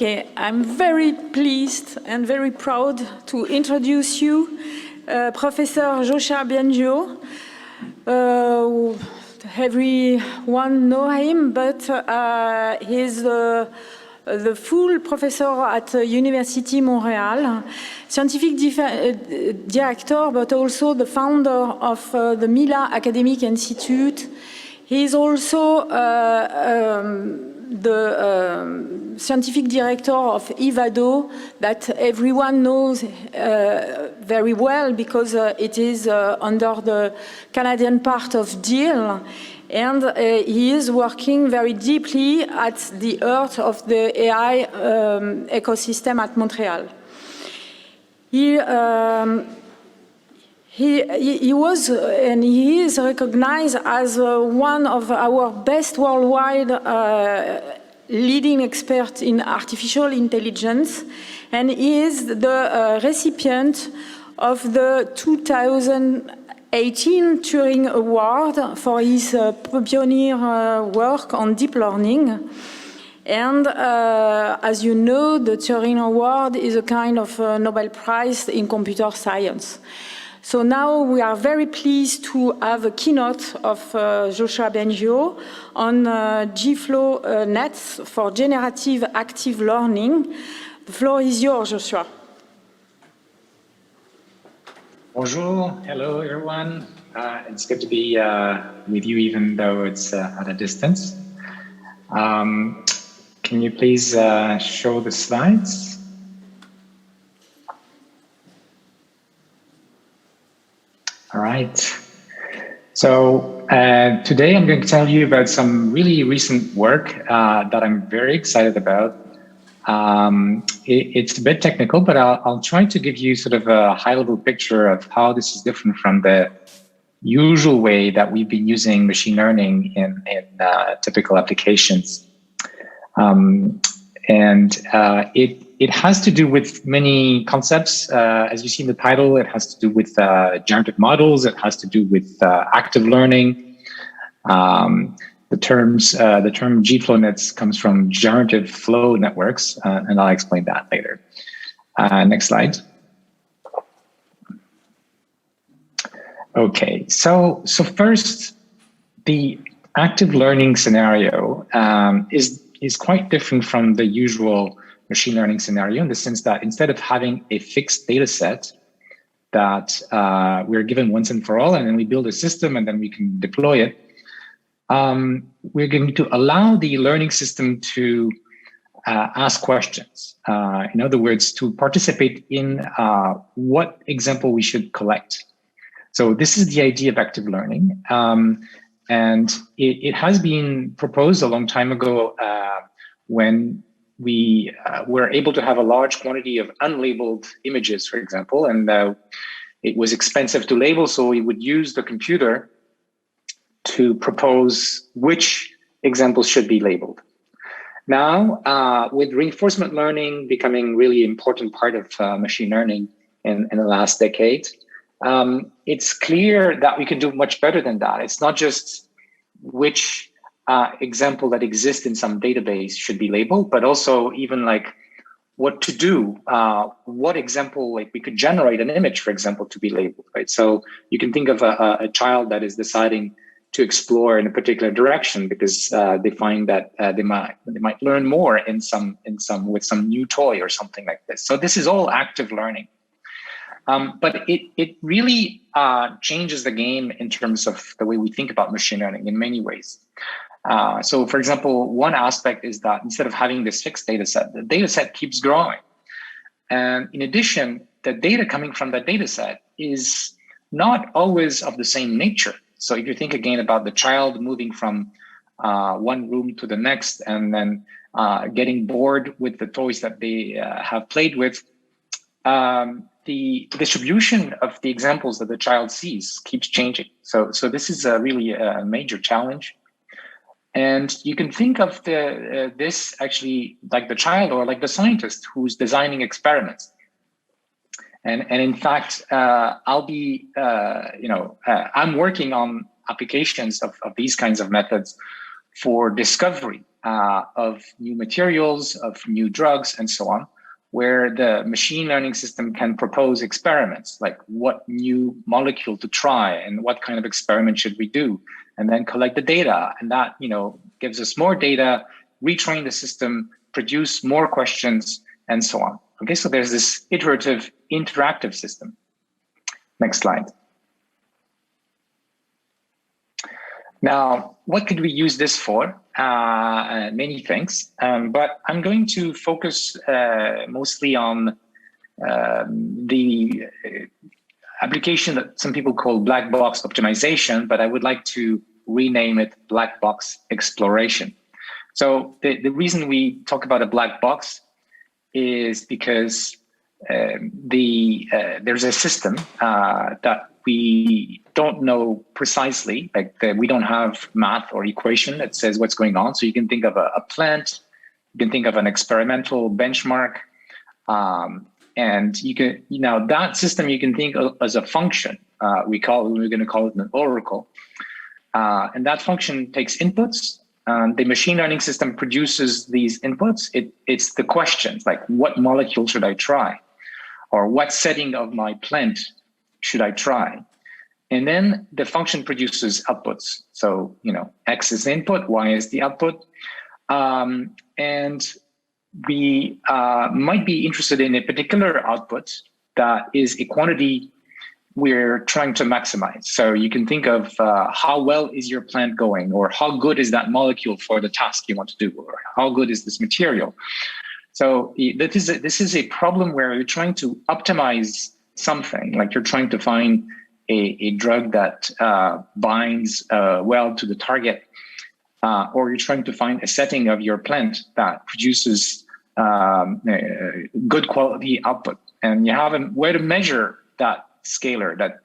Okay, I'm very pleased and very proud to introduce you Professor Yoshua Bengio. Everyone know him, but he's the full professor at University Montreal, scientific director, but also the founder of the Mila Academic Institute. He is also the scientific director of IVADO, that everyone knows very well because it is under the Canadian part of DEAL. And he is working very deeply at the heart of the AI ecosystem at Montreal. He was and he is recognized as one of our best worldwide leading experts in artificial intelligence, and he is the recipient of the 2018 Turing Award for his pioneer work on deep learning. And as you know, the Turing Award is a kind of Nobel Prize in computer science. So now we are very pleased to have a keynote of Yoshua Bengio on GFlowNets for generative active learning. The floor is yours, Joshua. Bonjour, hello everyone. It's good to be with you even though it's at a distance. Can you please show the slides? All right. So today I'm going to tell you about some really recent work that I'm very excited about. It's a bit technical, but I'll try to give you sort of a high-level picture of how this is different from the usual way that we've been using machine learning in typical applications. It has to do with many concepts. As you see in the title, it has to do with generative models. It has to do with active learning. The term GFlowNets comes from generative flow networks, and I'll explain that later. Next slide. Okay, so first, the active learning scenario is quite different from the usual machine learning scenario in the sense that instead of having a fixed data set that we're given once and for all, and then we build a system and then we can deploy it, we're going to allow the learning system to ask questions. In other words, to participate in what example we should collect. So this is the idea of active learning. And it has been proposed a long time ago when we were able to have a large quantity of unlabeled images, for example, and it was expensive to label, so we would use the computer to propose which examples should be labeled. Now, with reinforcement learning becoming really important part of machine learning in the last decade, it's clear that we can do much better than that. It's not just which example that exists in some database should be labeled, but also even like what to do, what example, like we could generate an image, for example, to be labeled, right? So you can think of a child that is deciding to explore in a particular direction because they find that they might learn more with some new toy or something like this. So this is all active learning. But it really changes the game in terms of the way we think about machine learning in many ways. So, for example, one aspect is that instead of having this fixed data set, the data set keeps growing. And in addition, the data coming from that data set is not always of the same nature. So if you think again about the child moving from one room to the next and then getting bored with the toys that they have played with, the distribution of the examples that the child sees keeps changing. So this is really a major challenge. And you can think of this actually like the child or like the scientist who's designing experiments. And in fact, I'll be, I'm working on applications of these kinds of methods for discovery. of new materials, of new drugs, and so on, where the machine learning system can propose experiments, like what new molecule to try and what kind of experiment should we do, and then collect the data. And that, gives us more data, retrain the system, produce more questions, and so on. Okay, so there's this iterative, interactive system. Next slide. Now, what could we use this for? Many things, but I'm going to focus mostly on the application that some people call black box optimization, but I would like to rename it black box exploration. So the reason we talk about a black box is because there's a system that we don't know precisely, we don't have math or equation that says what's going on. So you can think of a plant, you can think of an experimental benchmark, and you can, that system you can think of as a function. We're going to call it an oracle. And that function takes inputs. The machine learning system produces these inputs. It's the questions, like what molecule should I try? Or what setting of my plant should I try? And then the function produces outputs. So, X is the input, Y is the output. And we might be interested in a particular output that is a quantity we're trying to maximize. So you can think of how well is your plant going, or how good is that molecule for the task you want to do, or how good is this material. So this is a problem where you're trying to optimize something, like you're trying to find a drug that binds well to the target, or you're trying to find a setting of your plant that produces good quality output. And you have a way to measure that scalar that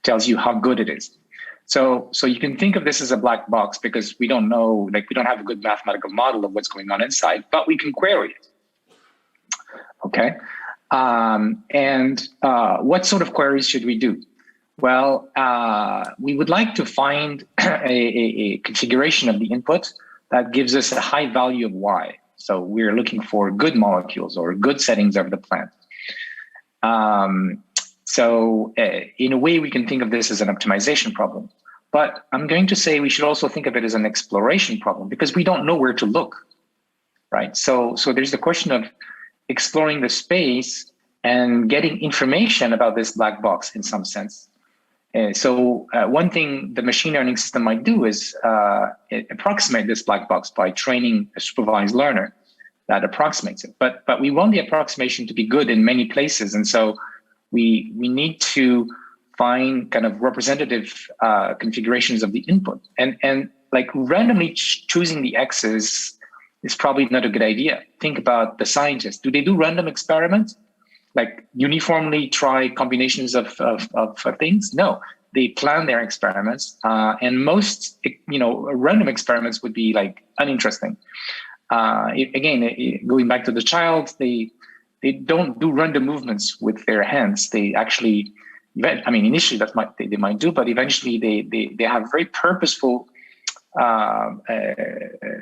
tells you how good it is. So you can think of this as a black box because we don't know, we don't have a good mathematical model of what's going on inside, but we can query it. Okay. And what sort of queries should we do? Well, we would like to find a configuration of the input that gives us a high value of Y. So we're looking for good molecules or good settings of the plant. So in a way, we can think of this as an optimization problem. But I'm going to say we should also think of it as an exploration problem because we don't know where to look, right? So there's the question of exploring the space and getting information about this black box in some sense. So one thing the machine learning system might do is approximate this black box by training a supervised learner that approximates it. But we want the approximation to be good in many places. And so we need to find kind of representative configurations of the input. And randomly choosing the X's is probably not a good idea. Think about the scientists. Do they do random experiments? Like uniformly try combinations of things? No, they plan their experiments. And most, random experiments would be uninteresting. Again, going back to the child, they don't do random movements with their hands. They actually, initially they might do, but eventually they have very purposeful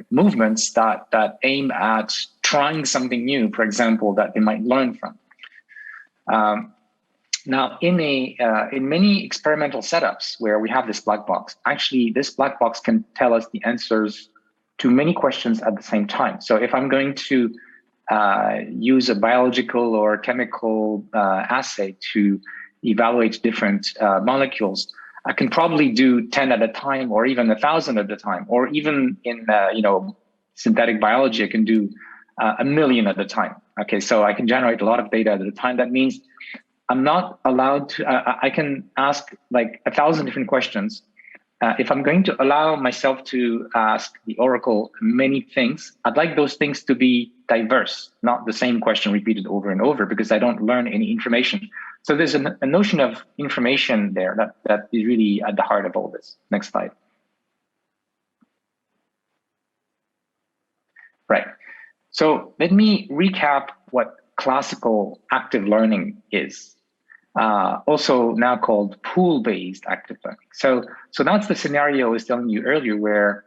movements that aim at trying something new, for example, that they might learn from. Now, in many experimental setups where we have this black box, actually this black box can tell us the answers to many questions at the same time. So if I'm going to use a biological or chemical assay to evaluate different molecules, I can probably do 10 at a time, or even 1,000 at a time, or even in synthetic biology, I can do 1,000,000 at a time. Okay, so I can generate a lot of data at a time. That means I'm not allowed to. I can ask 1,000 different questions. If I'm going to allow myself to ask the oracle many things, I'd like those things to be diverse, not the same question repeated over and over, because I don't learn any information. So there's a notion of information there that is really at the heart of all this. Next slide. Right. So let me recap what classical active learning is. Also now called pool-based active learning. So that's the scenario I was telling you earlier, where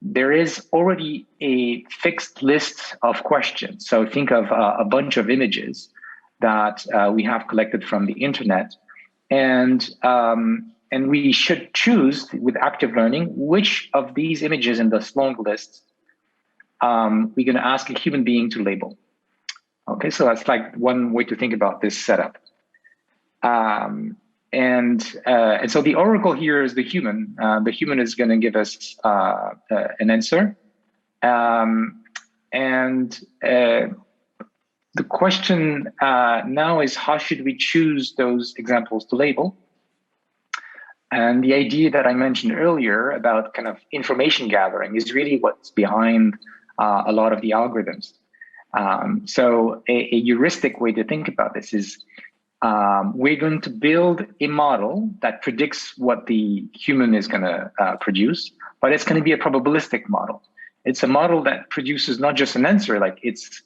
there is already a fixed list of questions. So think of a bunch of images that we have collected from the internet, and we should choose with active learning which of these images in this long list we're going to ask a human being to label. Okay, so that's like one way to think about this setup. And so the oracle here is the human. The human is going to give us an answer. The question now is, how should we choose those examples to label? And the idea that I mentioned earlier about kind of information gathering is really what's behind a lot of the algorithms. So a heuristic way to think about this is we're going to build a model that predicts what the human is going to produce, but it's going to be a probabilistic model. It's a model that produces not just an answer, like it's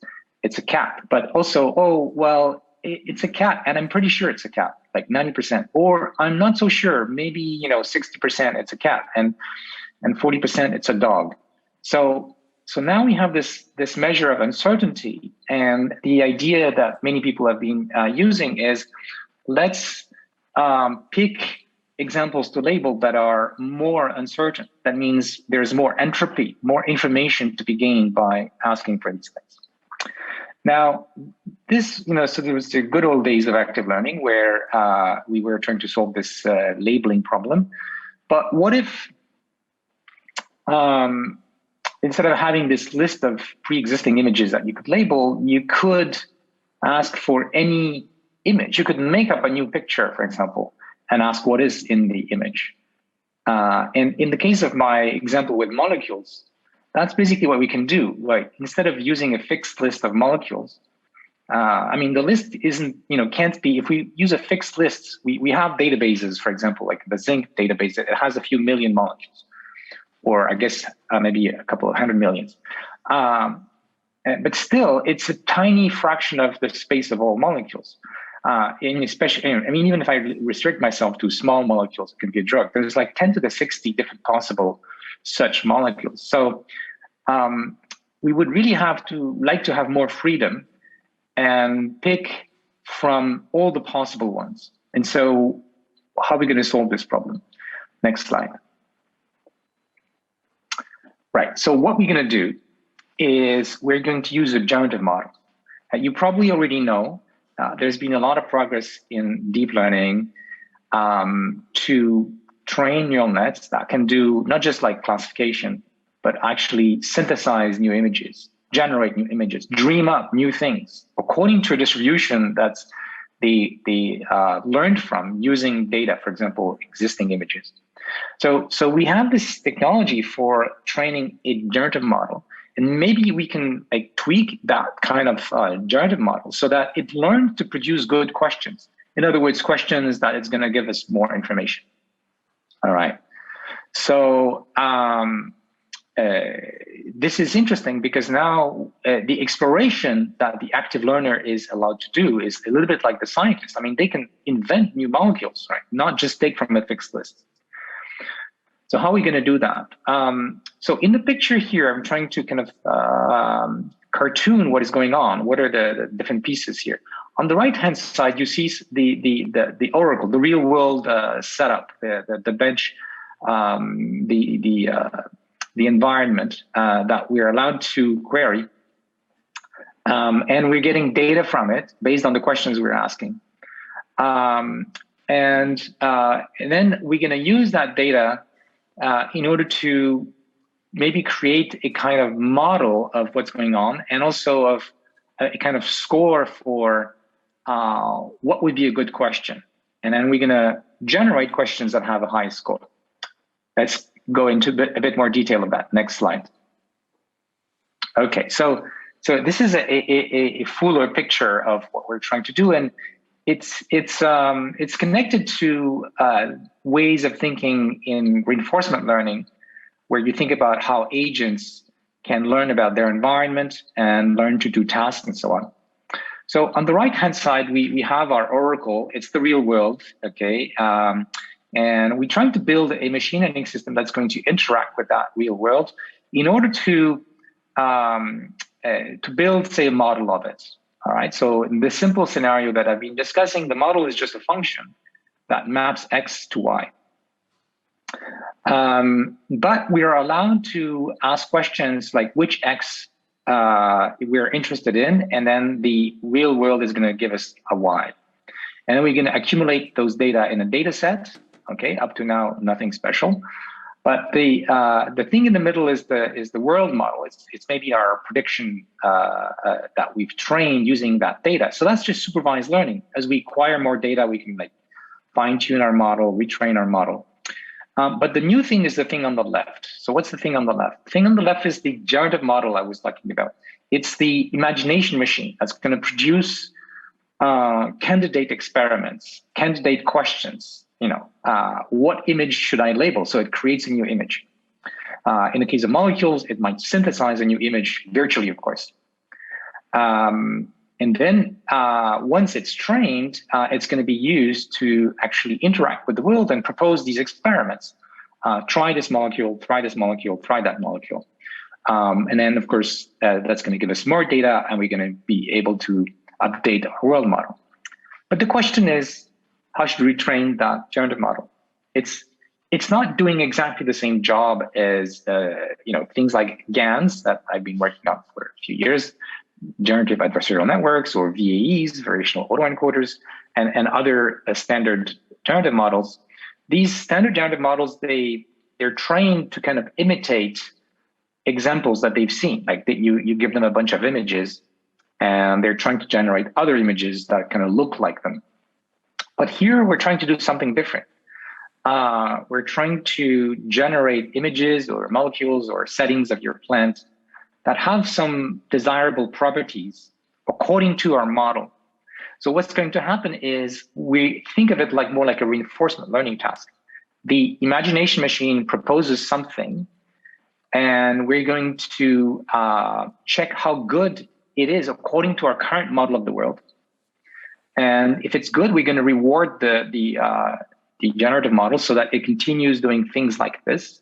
a cat, but also, oh, well, it's a cat, and I'm pretty sure it's a cat, like 90%, or I'm not so sure, maybe 60% it's a cat, and 40% it's a dog. So now we have this measure of uncertainty, and the idea that many people have been using is, let's pick examples to label that are more uncertain. That means there's more entropy, more information to be gained by asking for these things. Now, this, so there was the good old days of active learning where we were trying to solve this labeling problem. But what if instead of having this list of pre-existing images that you could label, you could ask for any image? You could make up a new picture, for example, and ask what is in the image. And in the case of my example with molecules, that's basically what we can do. Like, instead of using a fixed list of molecules, the list isn't, can't be, if we use a fixed list, we have databases, for example, like the zinc database, it has a few million molecules, or I guess maybe a couple of 100 millions. But still, it's a tiny fraction of the space of all molecules. And especially, even if I restrict myself to small molecules, it can be a drug. There's like 10 to the 60 different possible such molecules. So we would really like to have more freedom and pick from all the possible ones. And so how are we going to solve this problem? Next slide. Right, so what we're going to do is we're going to use a generative model. You probably already know there's been a lot of progress in deep learning to train neural nets that can do not just like classification, but actually synthesize new images, generate new images, dream up new things according to a distribution that's they learned from using data, for example, existing images. So we have this technology for training a generative model, and maybe we can tweak that kind of generative model so that it learns to produce good questions. In other words, questions that it's going to give us more information. All right. So this is interesting because now the exploration that the active learner is allowed to do is a little bit like the scientist. They can invent new molecules, right? Not just take from a fixed list. So how are we going to do that? So in the picture here, I'm trying to kind of cartoon what is going on. What are the different pieces here? On the right-hand side, you see the oracle, the real-world setup, the bench, the environment that we're allowed to query, and we're getting data from it based on the questions we're asking. And then we're going to use that data in order to maybe create a kind of model of what's going on, and also of a kind of score for what would be a good question. And then we're going to generate questions that have a high score. Let's go into a bit more detail of that. Next slide. Okay, so this is a fuller picture of what we're trying to do, and it's connected to ways of thinking in reinforcement learning, where you think about how agents can learn about their environment and learn to do tasks and so on. So on the right-hand side, we have our oracle. It's the real world, okay? And we're trying to build a machine learning system that's going to interact with that real world in order to build, say, a model of it. All right. So in this simple scenario that I've been discussing, the model is just a function that maps x to y. But we are allowed to ask questions like which x we're interested in, and then the real world is going to give us a y. And then we're going to accumulate those data in a data set. Okay, up to now, nothing special. But the thing in the middle is the world model. It's maybe our prediction that we've trained using that data. So that's just supervised learning. As we acquire more data, we can like fine tune our model, retrain our model. But the new thing is the thing on the left. So what's the thing on the left? The thing on the left is the generative model I was talking about. It's the imagination machine that's going to produce candidate experiments, candidate questions. What image should I label? So it creates a new image. In the case of molecules, it might synthesize a new image virtually, of course. And then once it's trained, it's going to be used to actually interact with the world and propose these experiments. Try this molecule, try this molecule, try that molecule. And then, of course, that's going to give us more data, and we're going to be able to update our world model. But the question is, how should we train that generative model? It's not doing exactly the same job as things like GANs that I've been working on for a few years, generative adversarial networks, or VAEs, variational autoencoders, and other standard generative models. These standard generative models, they're trained to kind of imitate examples that they've seen. Like you give them a bunch of images, and they're trying to generate other images that kind of look like them. But here we're trying to do something different. We're trying to generate images or molecules or settings of your plant that have some desirable properties according to our model. So what's going to happen is we think of it like more like a reinforcement learning task. The imagination machine proposes something, and we're going to check how good it is according to our current model of the world. And if it's good, we're going to reward the generative model so that it continues doing things like this.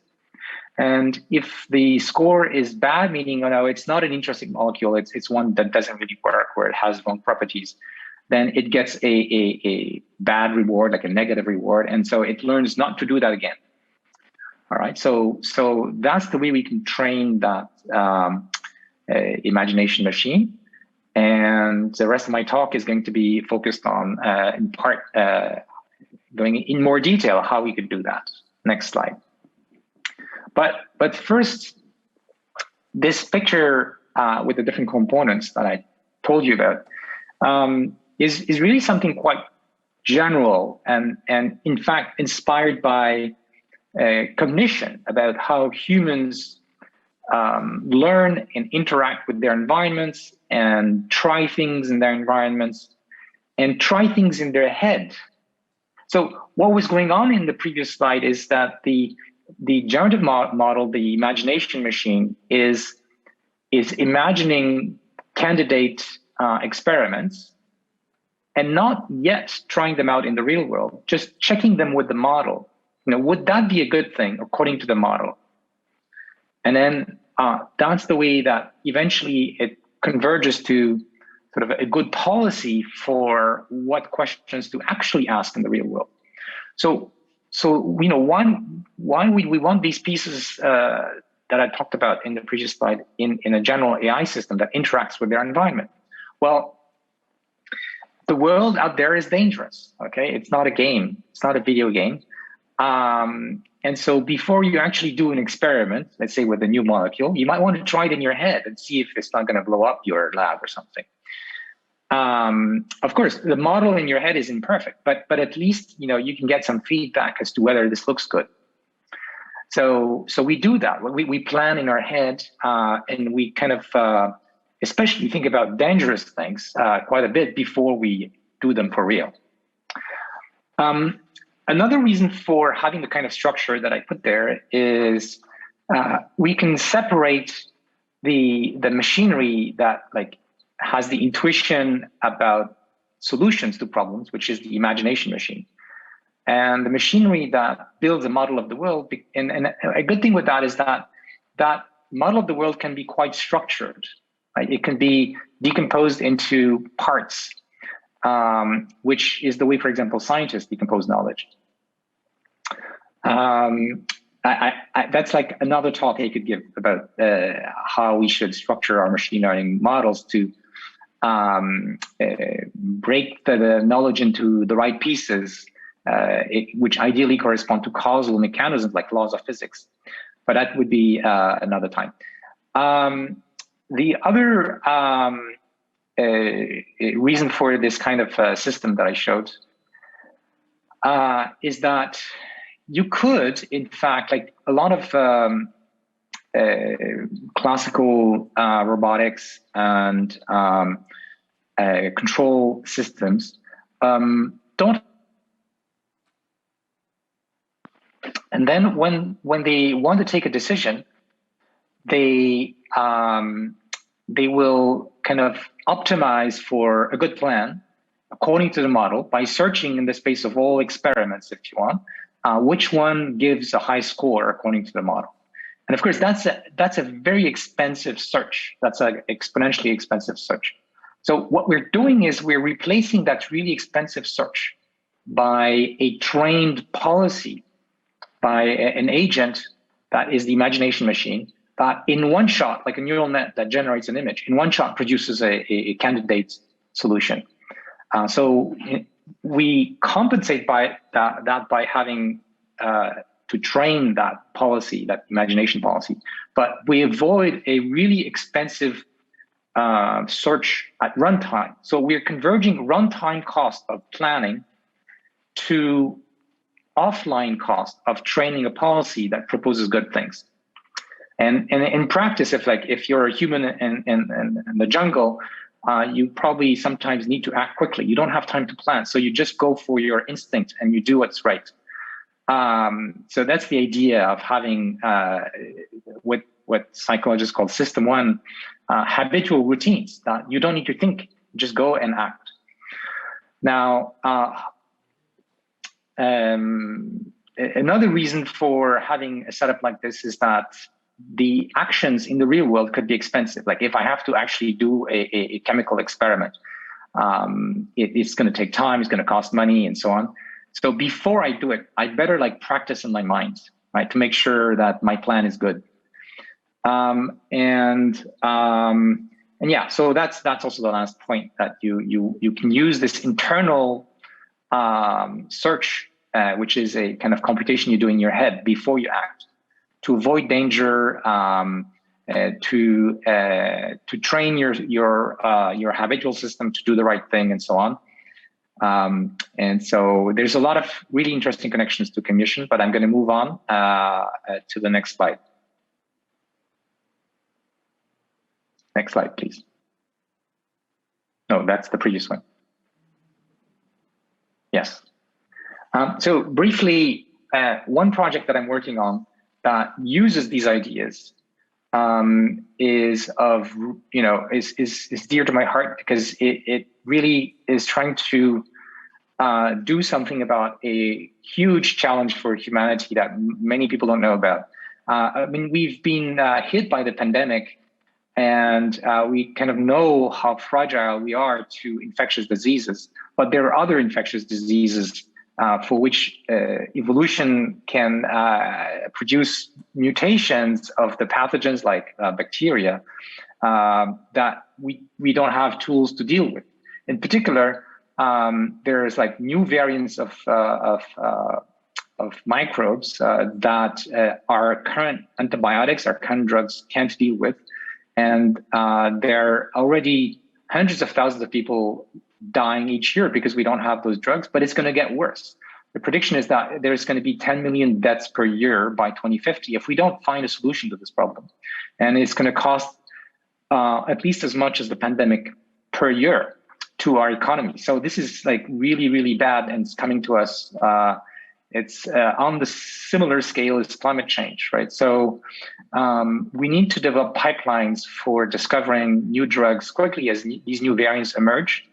And if the score is bad, meaning it's not an interesting molecule, it's one that doesn't really work, where it has wrong properties, then it gets a bad reward, like a negative reward. And so it learns not to do that again. All right, so that's the way we can train that imagination machine. And the rest of my talk is going to be focused on, in part, going in more detail how we could do that. Next slide. But first, this picture with the different components that I told you about is really something quite general and in fact inspired by cognition about how humans learn and interact with their environments and try things in their environments and try things in their head. So what was going on in the previous slide is that the generative model, the imagination machine, is imagining candidate experiments and not yet trying them out in the real world, just checking them with the model. Would that be a good thing according to the model? And then that's the way that eventually it converges to sort of a good policy for what questions to actually ask in the real world. So why we want these pieces that I talked about in the previous slide in a general AI system that interacts with their environment? Well, the world out there is dangerous, okay? It's not a game. It's not a video game. And so before you actually do an experiment, let's say with a new molecule, you might want to try it in your head and see if it's not going to blow up your lab or something. Of course, the model in your head is imperfect, but at least you can get some feedback as to whether this looks good. So we do that. We plan in our head, and we kind of especially think about dangerous things quite a bit before we do them for real. Another reason for having the kind of structure that I put there is we can separate the machinery that has the intuition about solutions to problems, which is the imagination machine, and the machinery that builds a model of the world. And a good thing with that is that model of the world can be quite structured, right? It can be decomposed into parts, which is the way, for example, scientists decompose knowledge. That's like another talk I could give about how we should structure our machine learning models to break the knowledge into the right pieces, which ideally correspond to causal mechanisms like laws of physics. But that would be another time. The other reason for this kind of system that I showed is that you could, in fact, like a lot of classical robotics and control systems don't. And then when they want to take a decision, they will kind of optimize for a good plan according to the model by searching in the space of all experiments, if you want, which one gives a high score according to the model. And of course, that's a very expensive search. That's an exponentially expensive search. So what we're doing is we're replacing that really expensive search by a trained policy, by an agent that is the imagination machine that in one shot, like a neural net that generates an image, in one shot produces a candidate solution. So we compensate by that by having to train that policy, that imagination policy, but we avoid a really expensive search at runtime. So we're converging runtime cost of planning to offline cost of training a policy that proposes good things. And in practice, if you're a human in the jungle, you probably sometimes need to act quickly. You don't have time to plan, so you just go for your instinct and you do what's right. So that's the idea of having what psychologists call system one, habitual routines that you don't need to think, just go and act. Now, another reason for having a setup like this is that the actions in the real world could be expensive. Like if I have to actually do a chemical experiment, it's going to take time, it's going to cost money, and so on. So before I do it, I better like practice in my mind, right, to make sure that my plan is good. And yeah, so that's also the last point, that you can use this internal search, which is a kind of computation you do in your head before you act, to avoid danger, to train your habitual system to do the right thing, and so on. And so there's a lot of really interesting connections to cognition, but I'm going to move on to the next slide. Next slide, please. No, that's the previous one. Yes. So briefly, one project that I'm working on that uses these ideas is dear to my heart, because it really is trying to do something about a huge challenge for humanity that many people don't know about. I mean, we've been hit by the pandemic, and we kind of know how fragile we are to infectious diseases, but there are other infectious diseases for which evolution can produce mutations of the pathogens like bacteria that we don't have tools to deal with. In particular, there's like new variants of microbes that our current antibiotics, our current drugs can't deal with. And there are already hundreds of thousands of people dying each year because we don't have those drugs, but it's going to get worse. The prediction is that there's going to be 10 million deaths per year by 2050 if we don't find a solution to this problem. And it's going to cost at least as much as the pandemic per year to our economy. So this is like really, really bad, and it's coming to us. It's on the similar scale as climate change, right? So we need to develop pipelines for discovering new drugs quickly as these new variants emerge.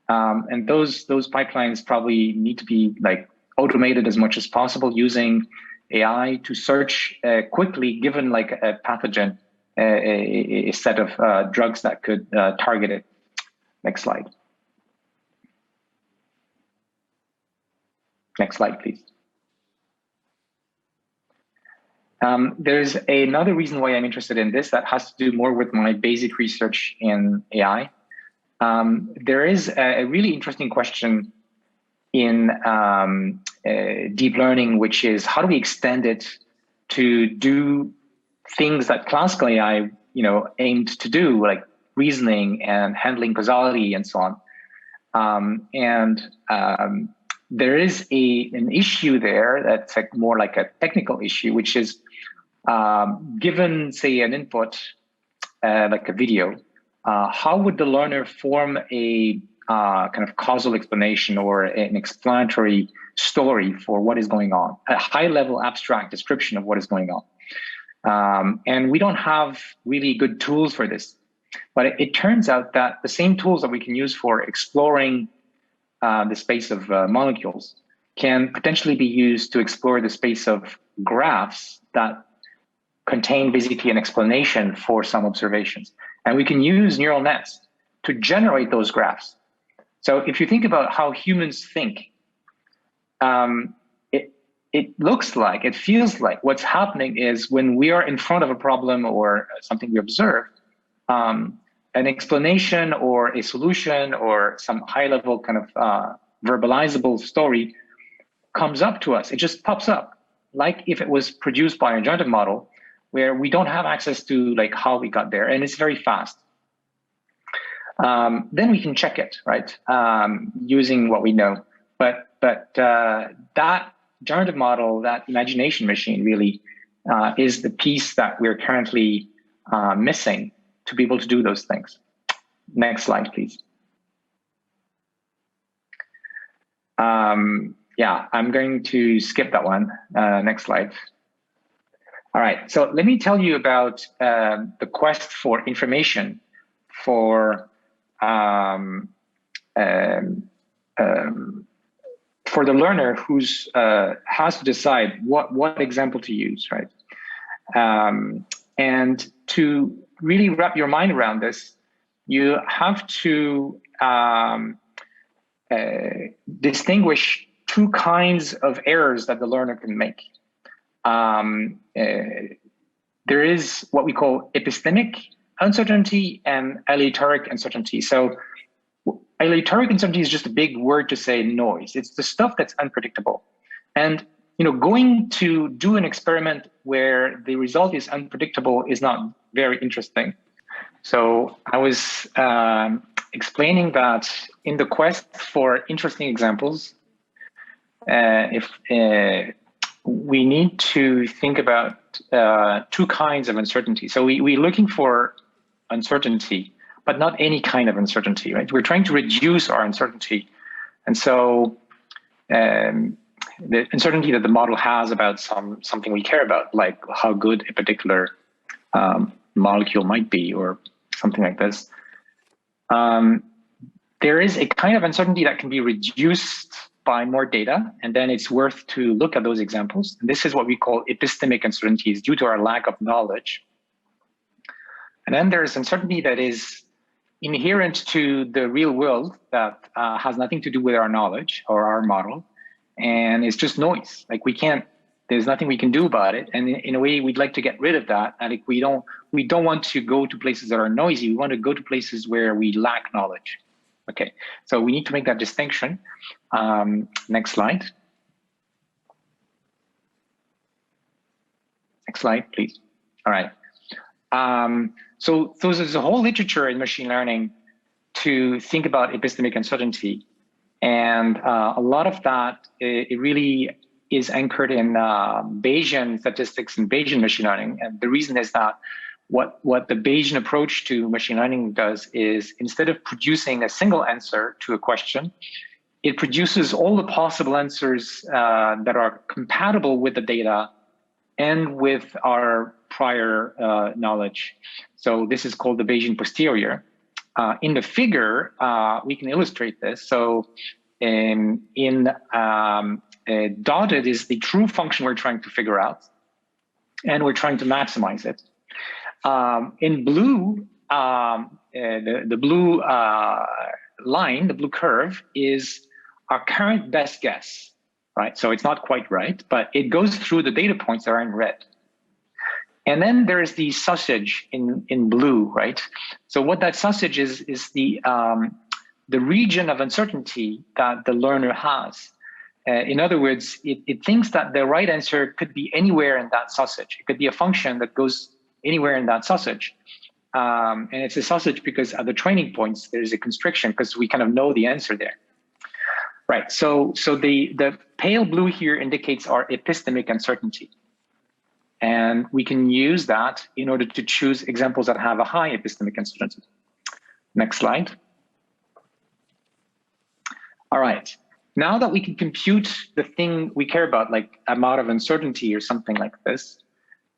And those pipelines probably need to be like automated as much as possible, using AI to search quickly, given like a pathogen, a set of drugs that could target it. Next slide. Next slide, please. There's another reason why I'm interested in this that has to do more with my basic research in AI. There is a really interesting question in deep learning, which is how do we extend it to do things that classical AI, aimed to do, like reasoning and handling causality and so on. There is an issue there that's more like a technical issue, which is given, say, an input like a video, how would the learner form a kind of causal explanation or an explanatory story for what is going on, a high-level abstract description of what is going on? And we don't have really good tools for this. But it turns out that the same tools that we can use for exploring the space of molecules can potentially be used to explore the space of graphs that contain basically an explanation for some observations. And we can use neural nets to generate those graphs. So if you think about how humans think, it looks like, it feels like what's happening is when we are in front of a problem or something we observe, an explanation or a solution or some high-level kind of verbalizable story comes up to us. It just pops up, like if it was produced by a generative model, where we don't have access to like how we got there, and it's very fast. Then we can check it, right, using what we know. But that generative model, that imagination machine, really is the piece that we're currently missing to be able to do those things. Next slide, please. Yeah, I'm going to skip that one. Next slide. All right, so let me tell you about the quest for information for the learner who's has to decide what example to use, right? And to really wrap your mind around this, you have to distinguish two kinds of errors that the learner can make. There is what we call epistemic uncertainty and aleatoric uncertainty. So aleatoric uncertainty is just a big word to say noise. It's the stuff that's unpredictable. And going to do an experiment where the result is unpredictable is not very interesting. So I was explaining that in the quest for interesting examples, we need to think about two kinds of uncertainty. So we're looking for uncertainty, but not any kind of uncertainty, right? We're trying to reduce our uncertainty. And so the uncertainty that the model has about something we care about, like how good a particular molecule might be or something like this. There is a kind of uncertainty that can be reduced by more data, and then it's worth to look at those examples. And this is what we call epistemic uncertainties due to our lack of knowledge. And then there's uncertainty that is inherent to the real world that has nothing to do with our knowledge or our model, and it's just noise. Like there's nothing we can do about it. And in a way, we'd like to get rid of that. And we don't want to go to places that are noisy. We want to go to places where we lack knowledge. Okay, so we need to make that distinction. Next slide. Next slide, please. All right. So there's a whole literature in machine learning to think about epistemic uncertainty. And a lot of that, it really is anchored in Bayesian statistics and Bayesian machine learning. And the reason is that what the Bayesian approach to machine learning does is, instead of producing a single answer to a question, it produces all the possible answers that are compatible with the data and with our prior knowledge. So this is called the Bayesian posterior. In the figure, we can illustrate this. So dotted is the true function we're trying to figure out, and we're trying to maximize it. In blue, the blue line, the blue curve, is our current best guess, right? So it's not quite right, but it goes through the data points that are in red. And then there's the sausage in blue, right? So what that sausage is the region of uncertainty that the learner has. In other words, it thinks that the right answer could be anywhere in that sausage. It could be a function that goes anywhere in that sausage. And it's a sausage because at the training points, there's a constriction because we kind of know the answer there. Right, so the pale blue here indicates our epistemic uncertainty. And we can use that in order to choose examples that have a high epistemic uncertainty. Next slide. All right, now that we can compute the thing we care about, like amount of uncertainty or something like this,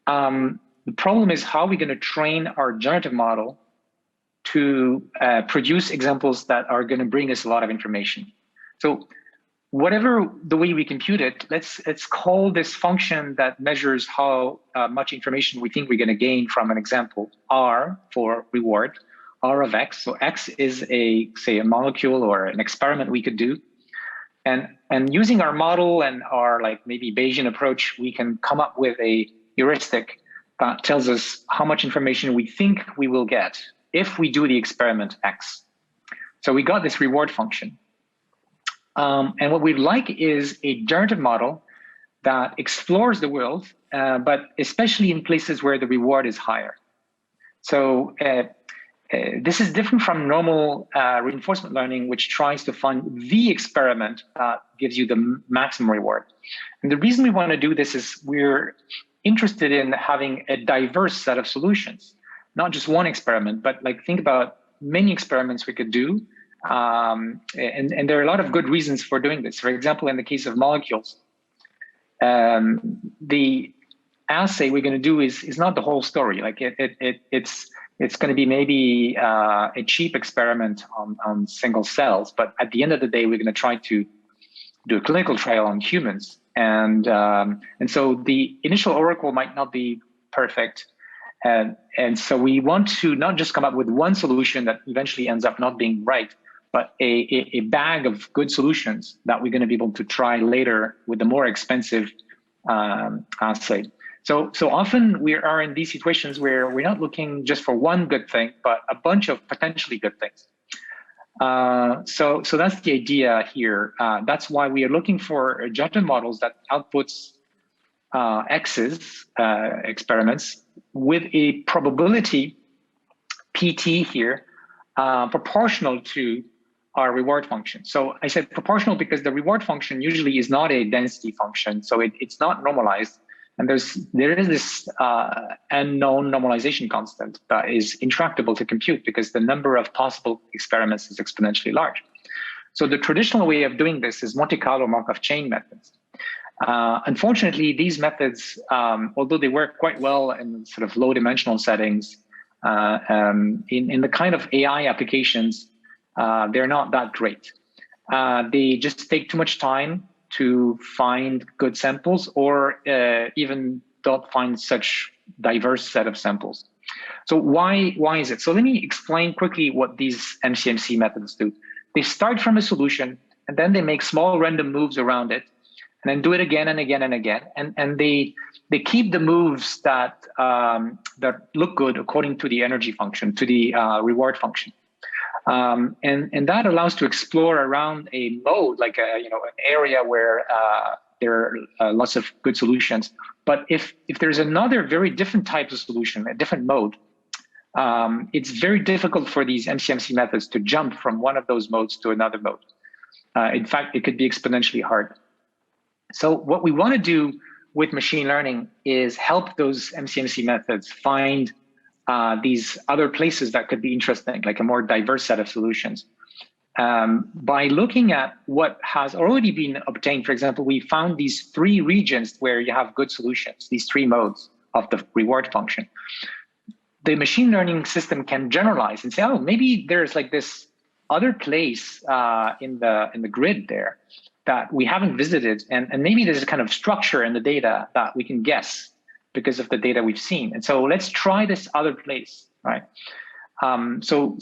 the problem is how are we going to train our generative model to produce examples that are going to bring us a lot of information. So whatever the way we compute it, let's call this function that measures how much information we think we're going to gain from an example R for reward, R of X. So X is say a molecule or an experiment we could do. And using our model and our maybe Bayesian approach, we can come up with a heuristic that tells us how much information we think we will get if we do the experiment X. So we got this reward function. And what we'd like is a generative model that explores the world, but especially in places where the reward is higher. So this is different from normal reinforcement learning, which tries to find the experiment that gives you the maximum reward. And the reason we want to do this is we're interested in having a diverse set of solutions, not just one experiment, but think about many experiments we could do. And there are a lot of good reasons for doing this. For example, in the case of molecules, the assay we're going to do is not the whole story. It's going to be maybe a cheap experiment on single cells, but at the end of the day, we're going to try to do a clinical trial on humans. And so the initial oracle might not be perfect. And so we want to not just come up with one solution that eventually ends up not being right, but a bag of good solutions that we're going to be able to try later with the more expensive assay. So often we are in these situations where we're not looking just for one good thing, but a bunch of potentially good things. So that's the idea here. That's why we are looking for generative models that outputs X's experiments with a probability PT here proportional to our reward function. So I said proportional because the reward function usually is not a density function, so it's not normalized. And there is this unknown normalization constant that is intractable to compute because the number of possible experiments is exponentially large. So the traditional way of doing this is Monte-Carlo Markov chain methods. Unfortunately, these methods, although they work quite well in sort of low dimensional settings, in the kind of AI applications, they're not that great. They just take too much time to find good samples, or even don't find such diverse set of samples. So why is it? So let me explain quickly what these MCMC methods do. They start from a solution, and then they make small random moves around it, and then do it again and again and again. And they keep the moves that look good according to the energy function, to the reward function. And that allows to explore around a mode, like an area where there are lots of good solutions. But if there's another very different type of solution, a different mode, it's very difficult for these MCMC methods to jump from one of those modes to another mode. In fact, it could be exponentially hard. So what we want to do with machine learning is help those MCMC methods find these other places that could be interesting, like a more diverse set of solutions. By looking at what has already been obtained, for example, we found these 3 regions where you have good solutions, these 3 modes of the reward function. The machine learning system can generalize and say, oh, maybe there's like this other place in the grid there that we haven't visited, and maybe there's a kind of structure in the data that we can guess because of the data we've seen. And so let's try this other place, right? So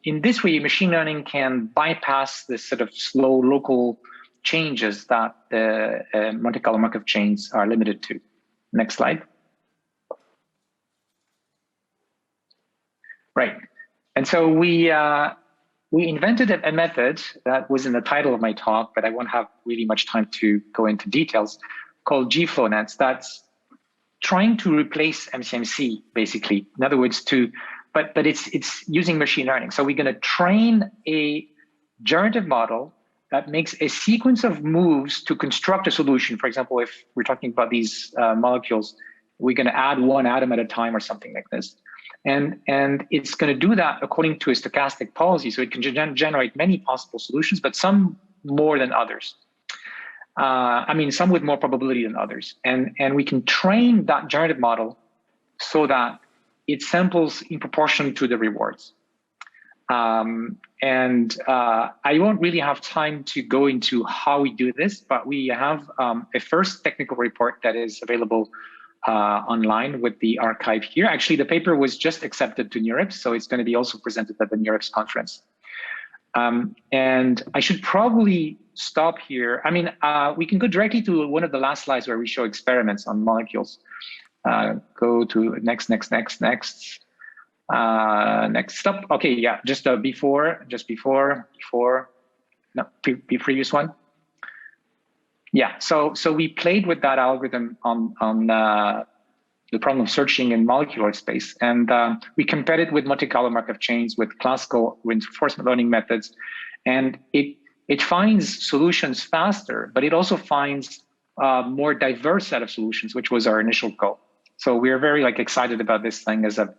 in this way, machine learning can bypass this sort of slow local changes that the Monte-Carlo Markov chains are limited to. Next slide. Right. And so we invented a method that was in the title of my talk, but I won't have really much time to go into details, called GFlowNets. That's trying to replace MCMC, basically. In other words, but it's using machine learning. So we're going to train a generative model that makes a sequence of moves to construct a solution. For example, if we're talking about these molecules, we're going to add one atom at a time or something like this. And it's going to do that according to a stochastic policy. So it can generate many possible solutions, but some more than others. I mean, some with more probability than others. And we can train that generative model so that it samples in proportion to the rewards. I won't really have time to go into how we do this, but we have a first technical report that is available online with the archive here. Actually, the paper was just accepted to NeurIPS, so it's going to be also presented at the NeurIPS conference. And I should probably stop here. I mean, we can go directly to one of the last slides where we show experiments on molecules. Go to next. Next stop. Okay, yeah, just before, no, previous one. Yeah, so we played with that algorithm on the problem of searching in molecular space, and we compared it with Monte-Carlo Markov chains with classical reinforcement learning methods, and it finds solutions faster, but it also finds a more diverse set of solutions, which was our initial goal. So we're very excited about this thing as a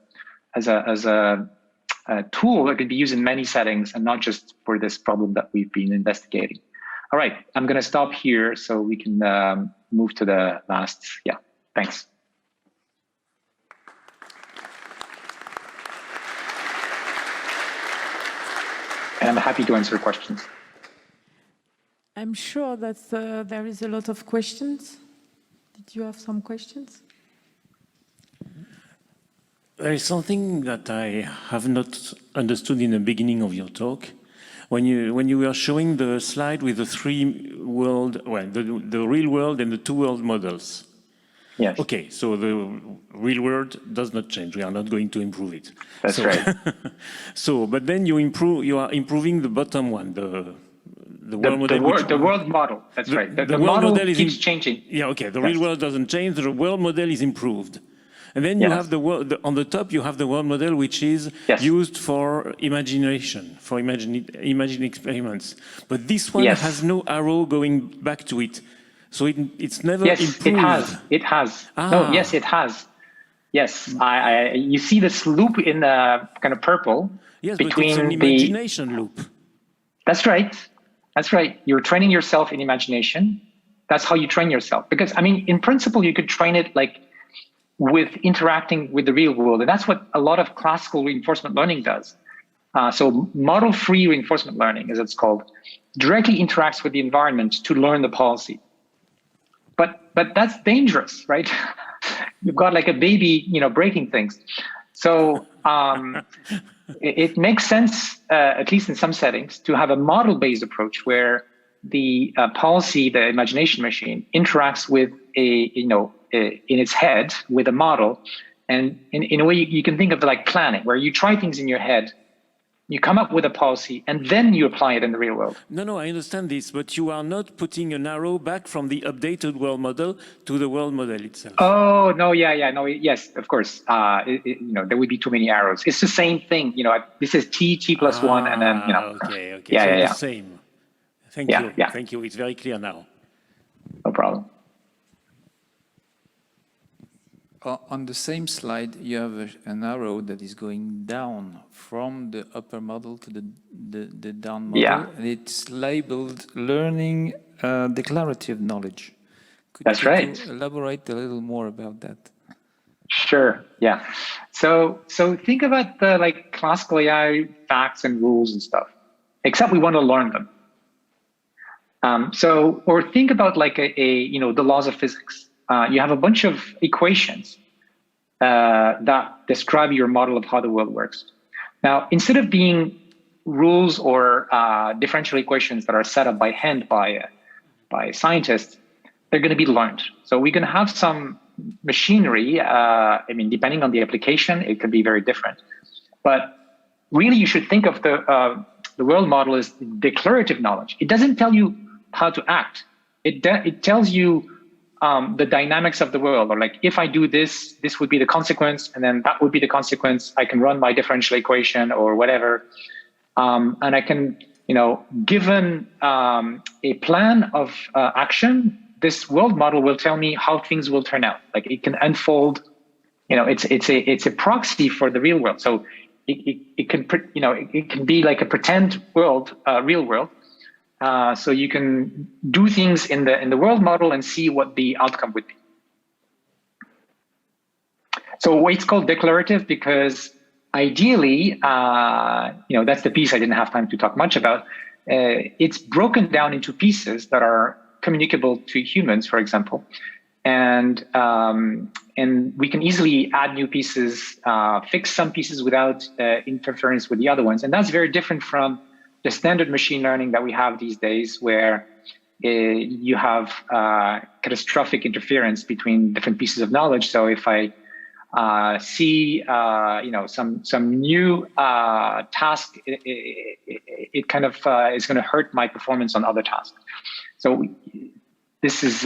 tool that can be used in many settings and not just for this problem that we've been investigating. All right, I'm going to stop here so we can move to the last. Yeah, thanks. And I'm happy to answer questions. I'm sure that there is a lot of questions. Did you have some questions? There is something that I have not understood in the beginning of your talk. When you were showing the slide with the three world, well, the real world and the two world models. Yes. Okay, so the real world does not change. We are not going to improve it. That's right. So, but then you are improving the bottom one, the world model. The world model. That's right. The world model model keeps changing. Yeah. Okay. The real world doesn't change. The world model is improved. And then you have the world, on the top, you have the world model, which is used for imagination, for imagine experiments. But this one has no arrow going back to it. So it's never improved. It has. No, yes, it has. Yes, you see this loop in the kind of purple. Yes, but it's an imagination loop. That's right. That's right. You're training yourself in imagination. That's how you train yourself. Because, I mean, in principle, you could train it with interacting with the real world. And that's what a lot of classical reinforcement learning does. So model-free reinforcement learning, as it's called, directly interacts with the environment to learn the policy. But that's dangerous, right? You've got like a baby, breaking things. So it makes sense, at least in some settings, to have a model-based approach where the policy, the imagination machine, interacts with in its head with a model. And in a way, you can think of it like planning, where you try things in your head, you come up with a policy, and then you apply it in the real world. No, I understand this, but you are not putting an arrow back from the updated world model to the world model itself. Oh, no, no, yes, of course. There would be too many arrows. It's the same thing. This is t plus 1, and then, Okay. Yeah. The same. Thank you. Yeah. Thank you. It's very clear now. No problem. On the same slide, you have an arrow that is going down from the upper model to the down model. Yeah. And it's labeled learning declarative knowledge. That's right. Could you elaborate a little more about that? Sure. Yeah. So think about the classical AI facts and rules and stuff, except we want to learn them. Or think about the laws of physics. you have a bunch of equations that describe your model of how the world works. Now, instead of being rules or differential equations that are set up by hand by scientists, they're going to be learned. So we're going to have some machinery. I mean, depending on the application, it could be very different. But really, you should think of the world model as declarative knowledge. It doesn't tell you how to act. It tells you the dynamics of the world, or like, if I do this, this would be the consequence, and then that would be the consequence. I can run my differential equation or whatever. And I can, given a plan of action, this world model will tell me how things will turn out. Like, it can unfold, it's a proxy for the real world. So it can be like a pretend world, real world. So you can do things in the world model and see what the outcome would be. So it's called declarative because ideally, that's the piece I didn't have time to talk much about. It's broken down into pieces that are communicable to humans, for example, and we can easily add new pieces, fix some pieces without interference with the other ones, and that's very different from the standard machine learning that we have these days, where you have catastrophic interference between different pieces of knowledge. So if I see some new task, it kind of is going to hurt my performance on other tasks. So this is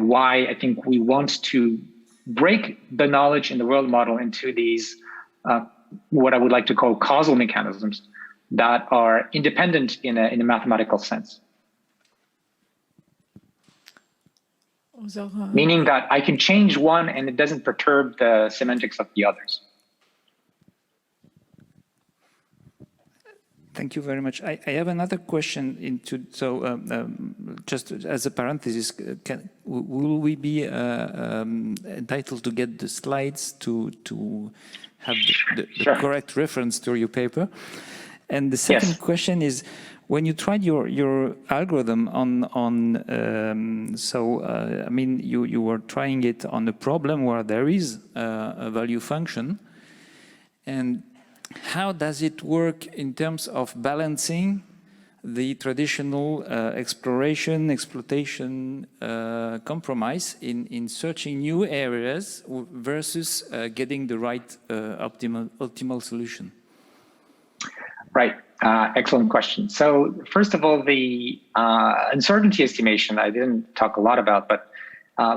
why I think we want to break the knowledge in the world model into these what I would like to call causal mechanisms that are independent in a mathematical sense. Meaning that I can change one and it doesn't perturb the semantics of the others. Thank you very much. I have another question just as a parenthesis, will we be entitled to get the slides to have the Sure. correct reference to your paper? And the second question is, when you tried your algorithm you were trying it on a problem where there is a value function, and how does it work in terms of balancing the traditional exploration compromise in searching new areas versus getting the right optimal solution? Right. Excellent question. So first of all, the uncertainty estimation, I didn't talk a lot about, but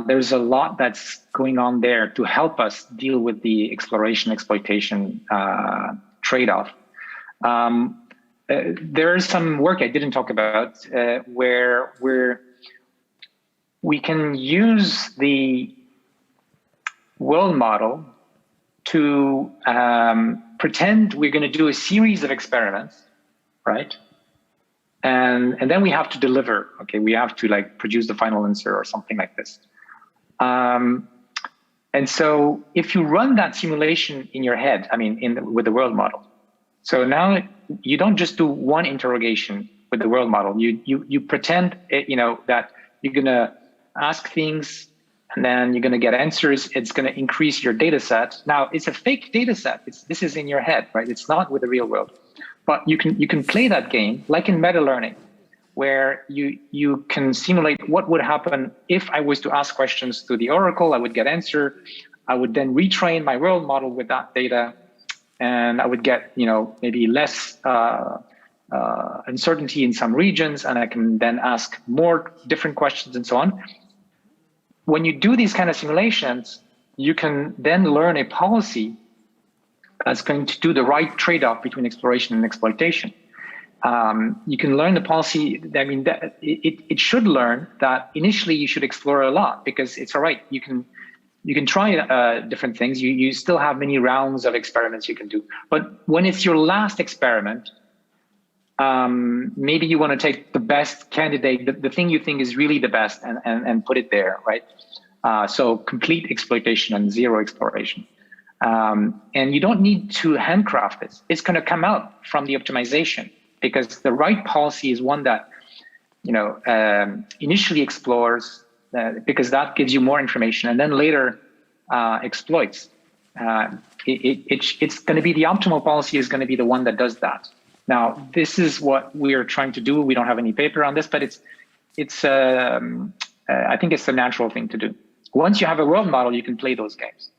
there's a lot that's going on there to help us deal with the exploration-exploitation trade-off. There's some work I didn't talk about where we can use the world model to pretend we're going to do a series of experiments, right? And then we have to deliver. Okay, we have to like produce the final answer or something like this. And so if you run that simulation in your head, I mean, with the world model, so now you don't just do one interrogation with the world model. You pretend, that you're going to ask things and then you're going to get answers. It's going to increase your data set. Now, it's a fake data set. This is in your head, right? It's not with the real world. But you can play that game like in meta learning, where you can simulate what would happen if I was to ask questions to the oracle. I would get answer. I would then retrain my world model with that data, and I would get maybe less uncertainty in some regions, and I can then ask more different questions and so on. When you do these kind of simulations, you can then learn a policy that's going to do the right trade-off between exploration and exploitation. You can learn the policy. I mean, it should learn that initially you should explore a lot, because it's all right. You can try different things. You still have many rounds of experiments you can do. But when it's your last experiment, maybe you want to take the best candidate, the thing you think is really the best, and put it there, right? So complete exploitation and zero exploration. And you don't need to handcraft this. It's going to come out from the optimization, because the right policy is one that initially explores because that gives you more information, and then later exploits. It's going to be the optimal policy is going to be the one that does that. Now, this is what we're trying to do. We don't have any paper on this, but I think it's a natural thing to do. Once you have a world model, you can play those games.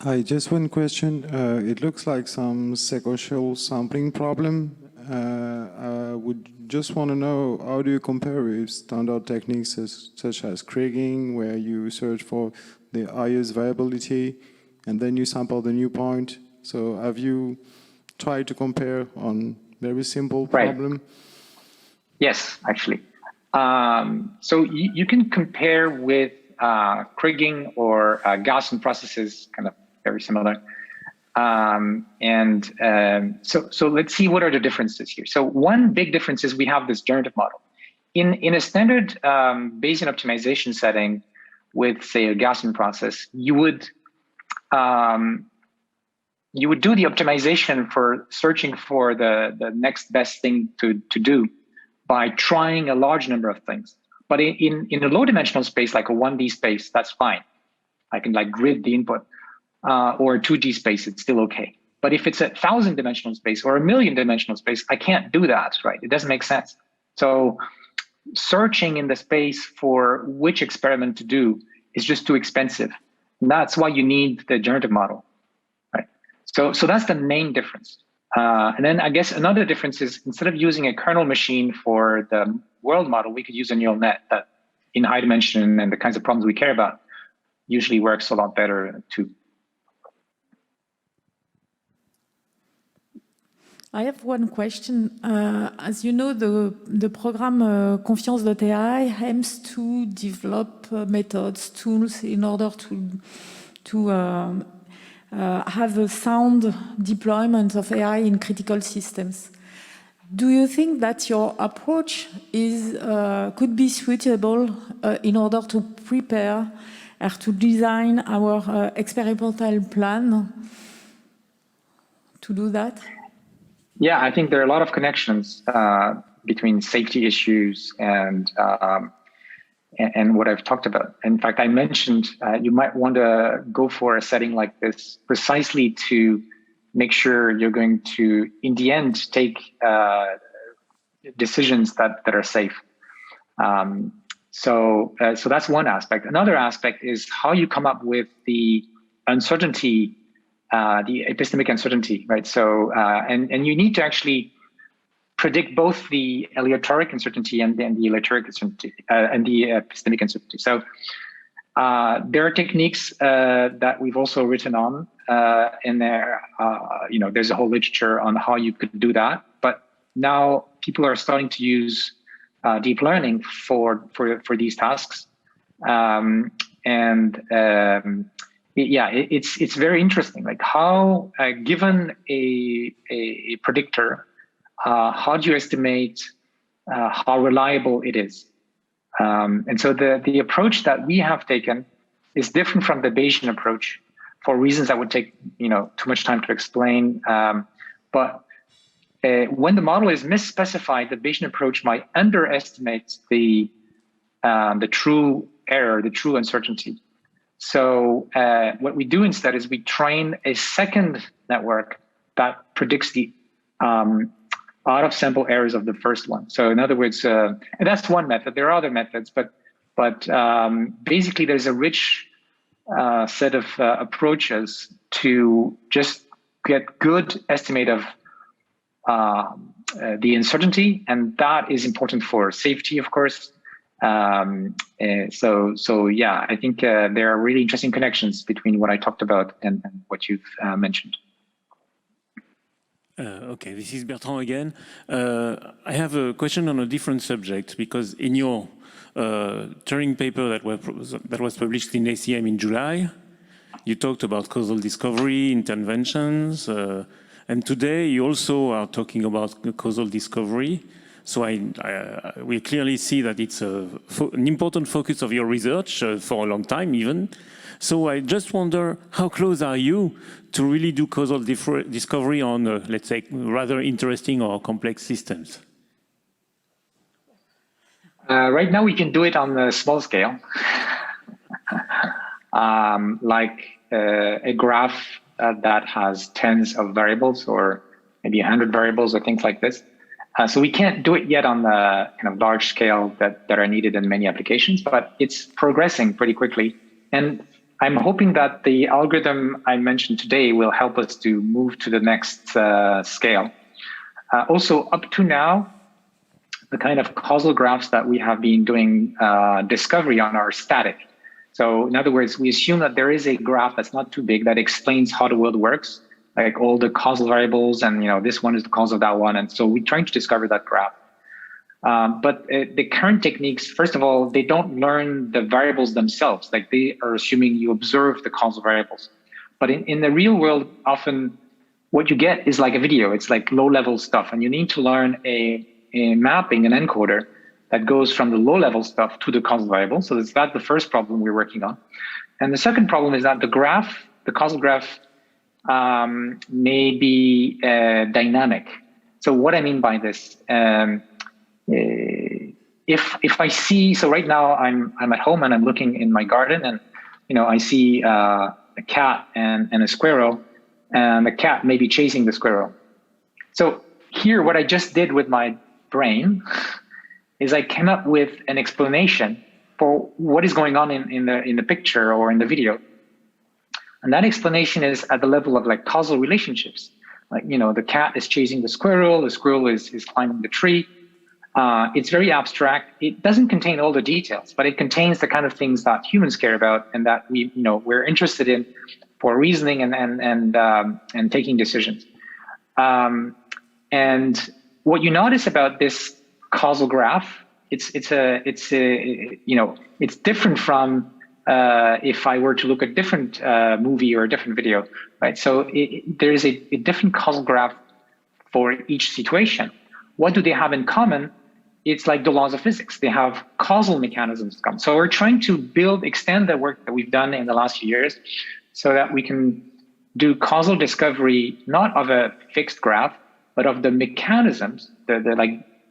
Hi, just one question. It looks like some sequential sampling problem. I would just want to know, how do you compare with standard techniques such as kriging, where you search for the highest viability and then you sample the new point? So have you tried to compare on very simple problem? Right. Yes, actually. So you can compare with kriging or Gaussian processes, kind of very similar. So let's see what are the differences here. So one big difference is we have this generative model. In a standard Bayesian optimization setting with, say, a Gaussian process, you would do the optimization for searching for the next best thing to do by trying a large number of things. But in a low dimensional space, like a 1D space, that's fine. I can like grid the input, or a 2D space, it's still okay. But if it's a 1,000 dimensional space or a 1,000,000 dimensional space, I can't do that, right? It doesn't make sense. So searching in the space for which experiment to do is just too expensive. And that's why you need the generative model, right? So that's the main difference. And then I guess another difference is, instead of using a kernel machine for the world model, we could use a neural net that in high dimension and the kinds of problems we care about usually works a lot better too. I have one question. As you know, the program Confiance.ai aims to develop methods, tools in order to have a sound deployment of AI in critical systems. Do you think that your approach could be suitable in order to prepare or to design our experimental plan to do that? Yeah, I think there are a lot of connections between safety issues and what I've talked about. In fact, I mentioned you might want to go for a setting like this precisely to make sure you're going to, in the end, take decisions that are safe. So that's one aspect. Another aspect is how you come up with the uncertainty, the epistemic uncertainty, right? So, and you need to actually predict both the aleatoric uncertainty and then the aleatoric uncertainty and the epistemic uncertainty. So there are techniques that we've also written on in there. There's a whole literature on how you could do that. But now people are starting to use deep learning for these tasks. Yeah, it's very interesting. Like how, given a predictor, how do you estimate how reliable it is? And so the approach that we have taken is different from the Bayesian approach for reasons that would take too much time to explain. But when the model is misspecified, the Bayesian approach might underestimate the true error, the true uncertainty. So what we do instead is we train a second network that predicts the out-of-sample errors of the first one. So in other words, and that's one method. There are other methods, but basically there's a rich set of approaches to just get good estimate of the uncertainty, and that is important for safety, of course. So yeah, I think there are really interesting connections between what I talked about and what you've mentioned. Okay, this is Bertrand again. I have a question on a different subject, because in your Turing paper that was published in ACM in July, you talked about causal discovery, interventions, and today you also are talking about causal discovery. So we clearly see that it's an important focus of your research for a long time even. So I just wonder, how close are you to really do causal discovery on, let's say, rather interesting or complex systems? Right now, we can do it on a small scale, like a graph that has tens of variables or maybe 100 variables or things like this. So we can't do it yet on the kind of large scale that are needed in many applications, but it's progressing pretty quickly. And I'm hoping that the algorithm I mentioned today will help us to move to the next scale. Also, up to now, the kind of causal graphs that we have been doing discovery on are static. So in other words, we assume that there is a graph that's not too big that explains how the world works, like all the causal variables, and this one is the cause of that one. And so we're trying to discover that graph. But the current techniques, first of all, they don't learn the variables themselves. Like they are assuming you observe the causal variables. But in the real world, often what you get is like a video. It's like low-level stuff. And you need to learn a mapping, an encoder, that goes from the low-level stuff to the causal variable. So that's the first problem we're working on. And the second problem is that the graph, the causal graph, may be dynamic. So what I mean by this, if I see, so right now I'm at home and I'm looking in my garden, and I see a cat and a squirrel, and the cat may be chasing the squirrel. So here, what I just did with my brain is I came up with an explanation for what is going on in the picture or in the video. And that explanation is at the level of like causal relationships. Like, the cat is chasing the squirrel is climbing the tree. It's very abstract. It doesn't contain all the details, but it contains the kind of things that humans care about and that we're interested in for reasoning and taking decisions. And what you notice about this causal graph, it's different from if I were to look at a different movie or a different video, right? So there is a different causal graph for each situation. What do they have in common? It's like the laws of physics. They have causal mechanisms. So we're trying to extend the work that we've done in the last few years so that we can do causal discovery, not of a fixed graph, but of the mechanisms,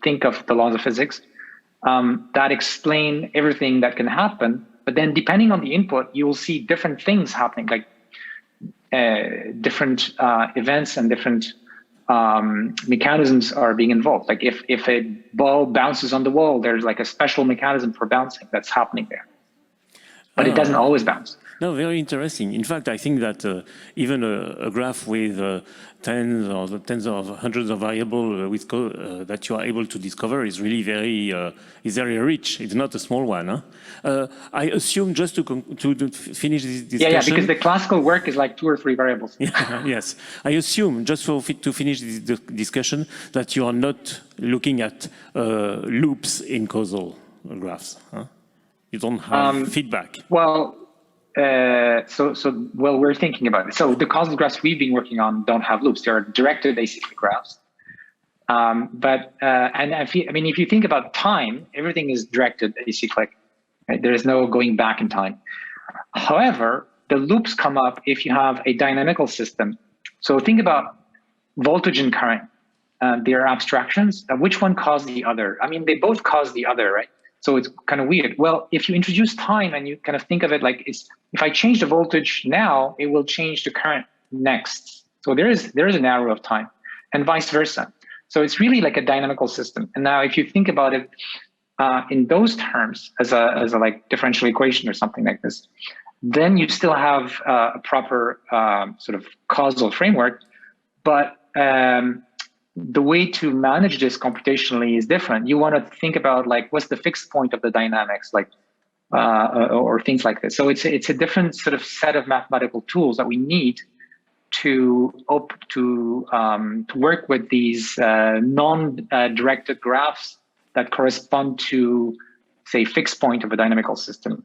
think of the laws of physics, that explain everything that can happen. But then depending on the input, you will see different things happening, like different events and different mechanisms are being involved. Like if a ball bounces on the wall, there's like a special mechanism for bouncing that's happening there. But it doesn't always bounce. No, very interesting. In fact, I think that even a graph with tens of hundreds of variables that you are able to discover is really very rich. It's not a small one. Huh? I assume, just to finish this discussion. Yeah, because the classical work is like 2 or 3 variables. Yes, I assume, just to finish this discussion, that you are not looking at loops in causal graphs. Huh? You don't have feedback. Well, we're thinking about it. So the causal graphs we've been working on don't have loops. They are directed acyclic graphs. If you think about time, everything is directed acyclic. Right? There is no going back in time. However, the loops come up if you have a dynamical system. So think about voltage and current. They are abstractions. Which one caused the other? I mean, they both cause the other, right? So it's kind of weird. Well, if you introduce time and you kind of think of it like if I change the voltage now, it will change the current next. So there is an arrow of time, and vice versa. So it's really like a dynamical system. And now if you think about it in those terms as a like differential equation or something like this, then you still have a proper sort of causal framework, but the way to manage this computationally is different. You want to think about like what's the fixed point of the dynamics, like or things like this. So it's a different sort of set of mathematical tools that we need to work with these non-directed graphs that correspond to, say, fixed point of a dynamical system.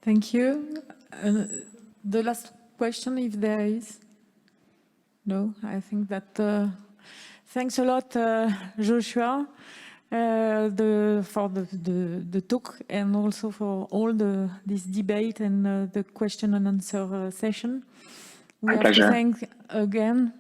Thank you. The last question, if there is. No, I think that thanks a lot, Joshua, for the talk and also for all this debate and the question and answer session. We have to thank again